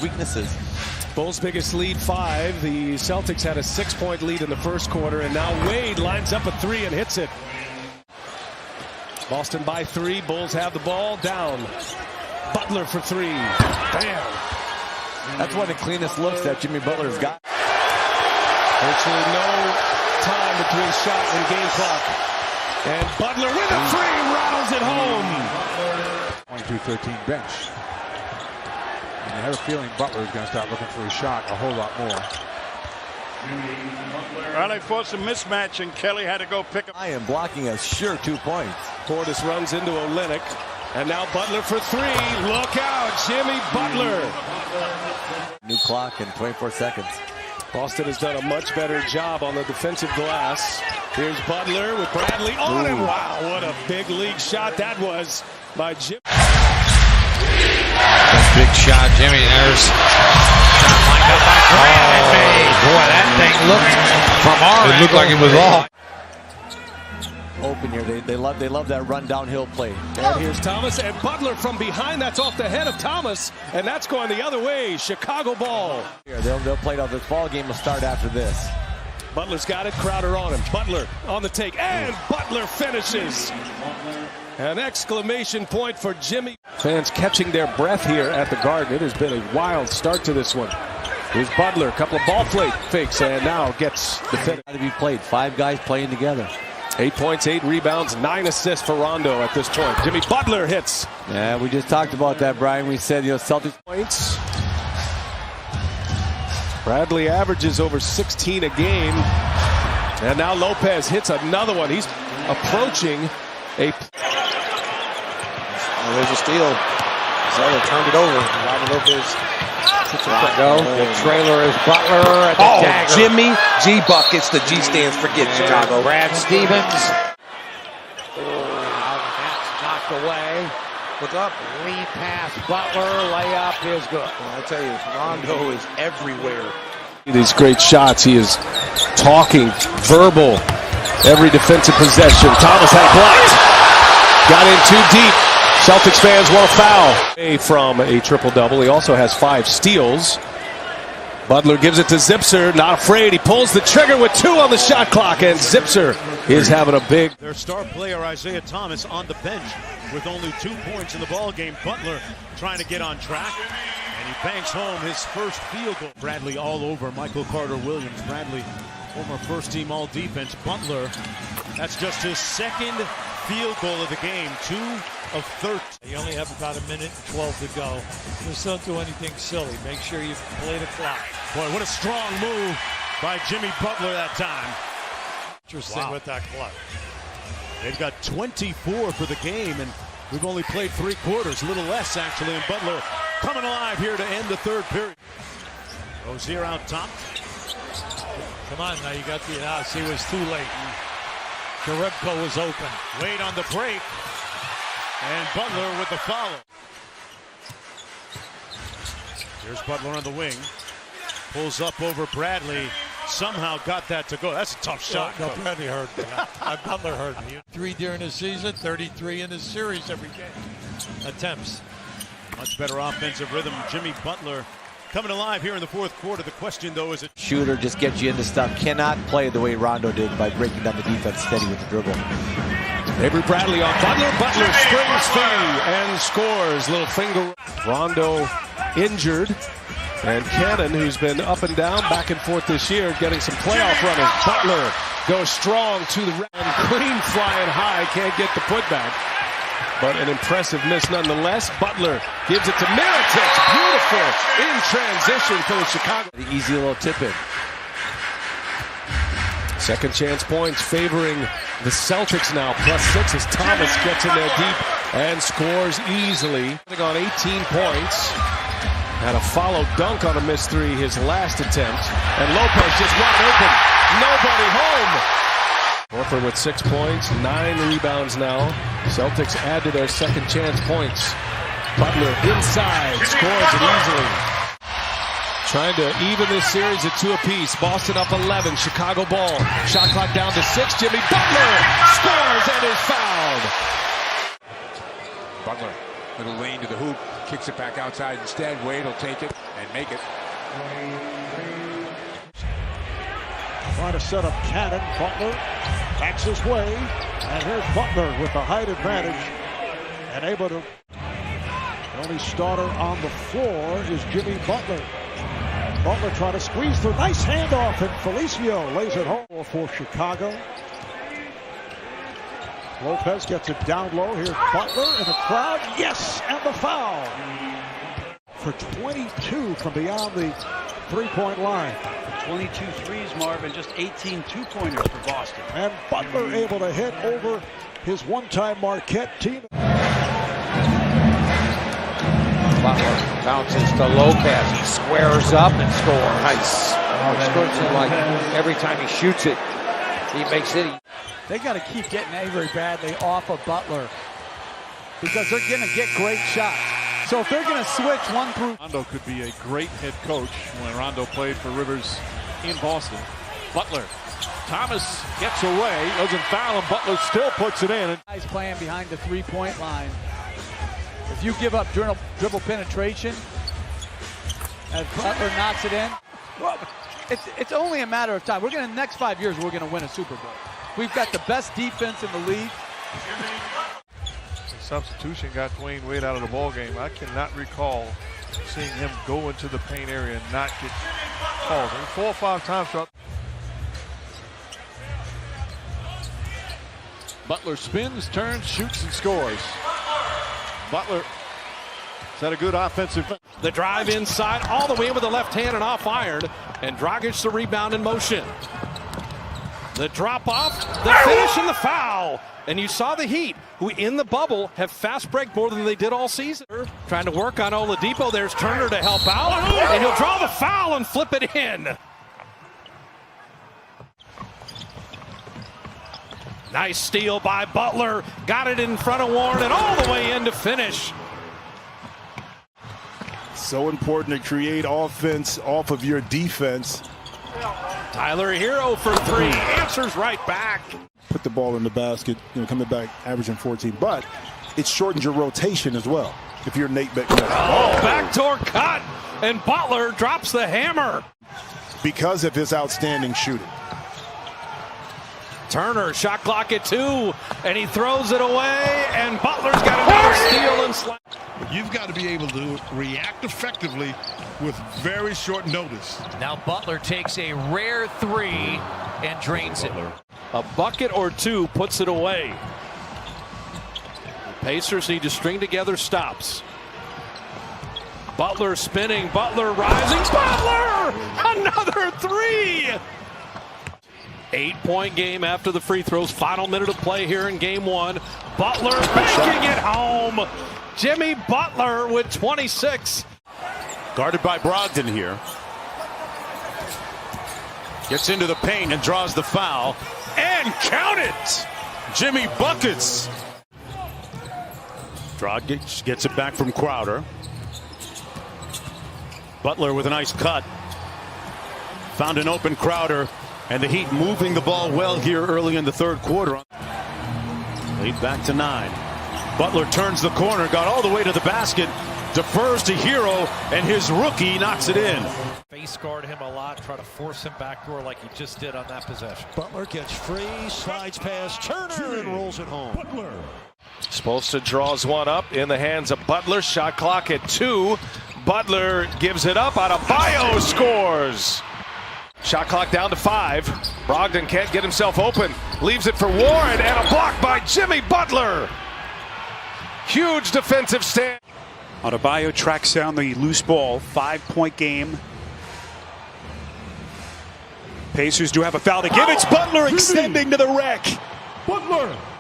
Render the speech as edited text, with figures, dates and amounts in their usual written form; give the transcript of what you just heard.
weaknesses. Bulls' biggest lead, 5. The Celtics had a 6-point lead in the first quarter, and now Wade lines up a 3 and hits it. Boston by 3. Bulls have the ball. Down. Butler for 3. Bam. That's one of the cleanest looks that Jimmy Butler's got. Virtually no time between shot and game clock. And Butler with a 3 rattles it home. 22-13 bench. And I have a feeling Butler is going to start looking for a shot a whole lot more. Well, they forced a mismatch, and Kelly had to go pick up. I am blocking a sure 2 points. Portis runs into Olynyk. And now Butler for 3. Look out, Jimmy Butler. New clock in 24 seconds. Boston has done a much better job on the defensive glass. Here's Butler with Bradley on him. Wow, what a big league shot that was by Jimmy. Big shot, Jimmy. There's shot lined up by Grant and made. Boy, that thing looked from our angle. It looked like it was off. Open here. They love that run downhill play. And here's Thomas and Butler from behind. That's off the head of Thomas, and that's going the other way. Chicago ball. They'll play it out. This ball game will start after this. Butler's got it. Crowder on him. Butler on the take, and Butler finishes. An exclamation point for Jimmy. Fans catching their breath here at the Garden. It has been a wild start to this one. Here's Butler. A couple of ball fakes, and now gets the finish. Got to be played. 5 guys playing together. 8 points, 8 rebounds, 9 assists for Rondo at this point. Jimmy Butler hits. Yeah, we just talked about that, Brian. We said, Celtics points. Bradley averages over 16 a game. And now Lopez hits another one. He's approaching a... Oh, there's a steal. Zeller turned it over. Robert Lopez. The trailer is Butler. Oh, dagger. Jimmy G. Buckets. The G stands for get Chicago. Brad Stevens. That's knocked away. Look up. Lead pass. Butler. Layup is good. Well, I tell you, Rondo is everywhere. These great shots. He is talking, verbal, every defensive possession. Thomas had blocked. Got in too deep. Celtics fans want a foul. From a triple-double. He also has 5 steals. Butler gives it to Zipser. Not afraid. He pulls the trigger with 2 on the shot clock. And Zipser is having a big... Their star player, Isaiah Thomas, on the bench with only 2 points in the ball game. Butler trying to get on track. And he banks home his first field goal. Bradley all over Michael Carter-Williams. Bradley, former first-team all-defense. Butler, that's just his 2nd field goal of the game. 2 of 13. You only have about 1 minute and 12 to go. Just don't do anything silly. Make sure you play the clock. Boy, what a strong move by Jimmy Butler that time. Interesting with that clock. They've got 24 for the game, and we've only played 3 quarters, a little less actually, and Butler coming alive here to end the 3rd period. Rozier out top. Come on, now you got the house. He was too late. Jerebko was open. Wade on the break. And Butler with the follow. Here's Butler on the wing. Pulls up over Bradley. Somehow got that to go. That's a tough shot. No, Bradley hurt me. Butler hurt me. 3 during the season, 33 in the series every game. Attempts. Much better offensive rhythm. Jimmy Butler coming alive here in the 4th quarter. The question, though, is it... Shooter just gets you into stuff. Cannot play the way Rondo did by breaking down the defense steady with the dribble. Avery Bradley on Butler. Butler springs free and scores. Little finger. Rondo injured. And Cannon, who's been up and down, back and forth this year, getting some playoff running. Butler goes strong to the rim. Clean flying high. Can't get the putback. But an impressive miss nonetheless. Butler gives it to Mirotic. Beautiful in transition for the Chicago. The easy little tip in. Second chance points favoring the Celtics now. +6 as Thomas gets in there deep and scores easily. On 18 points. Had a follow dunk on a missed 3 his last attempt. And Lopez just wide open. Nobody home. Horford with 6 points, 9 rebounds now. Celtics add to their second chance points. Butler inside, scores it easily. Trying to even this series at 2 apiece. Boston up 11, Chicago ball. Shot clock down to 6. Jimmy Butler scores and is fouled. Butler, little lane to the hoop. kicks it back outside instead. Wade will take it and make it. Trying to set up Cannon. Butler backs his way. And here's Butler with the height advantage. And able to... The only starter on the floor is Jimmy Butler. Butler trying to squeeze through. Nice handoff, and Felicio lays it home for Chicago. Lopez gets it down low. Here's Butler in the crowd. Yes, and the foul. For 22 from beyond the three-point line. 22 threes, Marvin, just 18 two-pointers for Boston. And Butler able to hit over his one-time Marquette team. Butler bounces to Lopez. He squares up and scores. Nice. It scores him like every time he shoots it, he makes it. They got to keep getting Avery Bradley off of Butler because they're going to get great shots. So if they're going to switch one through. Rondo could be a great head coach when Rondo played for Rivers in Boston. Butler. Thomas gets away, doesn't foul him. Butler still puts it in. Guys playing behind the three-point line. If you give up dribble penetration, as Butler knocks it in, well, it's only a matter of time. We're going to, the next 5 years, we're going to win a Super Bowl. We've got the best defense in the league. The substitution got Dwayne Wade out of the ball game. I cannot recall seeing him go into the paint area and not get called. 4 or 5 times throughout. Butler spins, turns, shoots, and scores. Butler has had a good offensive. The drive inside, all the way in with the left hand and off iron. And Dragic the rebound in motion. The drop off, the finish, and the foul. And you saw the Heat, who in the bubble have fast break more than they did all season. Trying to work on Oladipo. There's Turner to help out. And he'll draw the foul and flip it in. Nice steal by Butler. Got it in front of Warren and all the way in to finish. So important to create offense off of your defense. Tyler Hero for 3. Answers right back. Put the ball in the basket, coming back averaging 14. But it shortens your rotation as well. If you're Nate Beckman. Oh, backdoor cut. And Butler drops the hammer. Because of his outstanding shooting. Turner, shot clock at 2, and he throws it away, and Butler's got another steal and slap. You've got to be able to react effectively with very short notice. Now Butler takes a rare 3 and drains it. A bucket or 2 puts it away. The Pacers need to string together stops. Butler spinning, Butler rising, Butler! Another 3! 8-point game after the free throws. Final minute of play here in game 1. Butler banking it home. Jimmy Butler with 26. Guarded by Brogdon here. Gets into the paint and draws the foul. And count it! Jimmy buckets. Dragic gets it back from Crowder. Butler with a nice cut. Found an open Crowder. And the Heat moving the ball well here early in the third quarter. Lead back to 9. Butler turns the corner, got all the way to the basket, defers to Hero, and his rookie knocks it in. Face guard him a lot, try to force him backdoor like he just did on that possession. Butler gets free, slides past Turner, and rolls it home. Butler. Spoelstra draws one up in the hands of Butler. Shot clock at 2. Butler gives it up. Adebayo scores. Shot clock down to 5. Brogdon can't get himself open. Leaves it for Warren, and a block by Jimmy Butler. Huge defensive stand. Adebayo tracks down the loose ball. 5-point game. Pacers do have a foul to give. It's Butler extending to the rack. Butler.